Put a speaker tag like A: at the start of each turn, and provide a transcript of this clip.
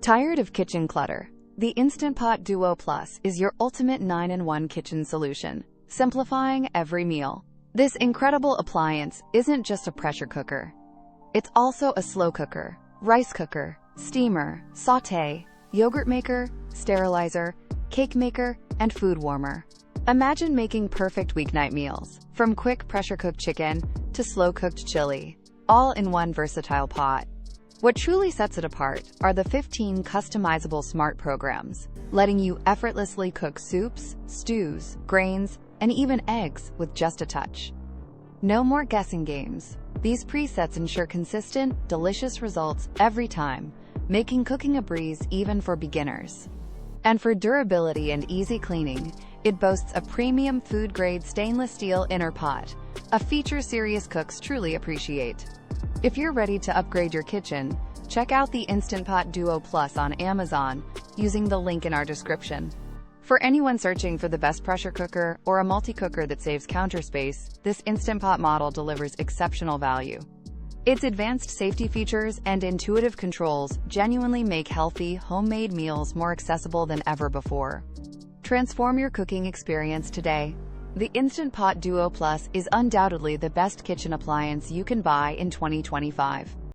A: Tired of kitchen clutter? The Instant Pot Duo Plus is your ultimate 9-in-1 kitchen solution, simplifying every meal. This incredible appliance isn't just a pressure cooker. It's also a slow cooker, rice cooker, steamer, sauté, yogurt maker, sterilizer, cake maker, and food warmer. Imagine making perfect weeknight meals, from quick pressure-cooked chicken to slow-cooked chili, all in one versatile pot. What truly sets it apart are the 15 customizable smart programs, letting you effortlessly cook soups, stews, grains, and even eggs with just a touch. No more guessing games. These presets ensure consistent, delicious results every time, making cooking a breeze even for beginners. And for durability and easy cleaning, it boasts a premium food-grade stainless steel inner pot, a feature serious cooks truly appreciate. If you're ready to upgrade your kitchen, check out the Instant Pot Duo Plus on Amazon using the link in our description. For anyone searching for the best pressure cooker or a multi-cooker that saves counter space, this Instant Pot model delivers exceptional value. Its advanced safety features and intuitive controls genuinely make healthy, homemade meals more accessible than ever before. Transform your cooking experience today. The Instant Pot Duo Plus is undoubtedly the best kitchen appliance you can buy in 2025.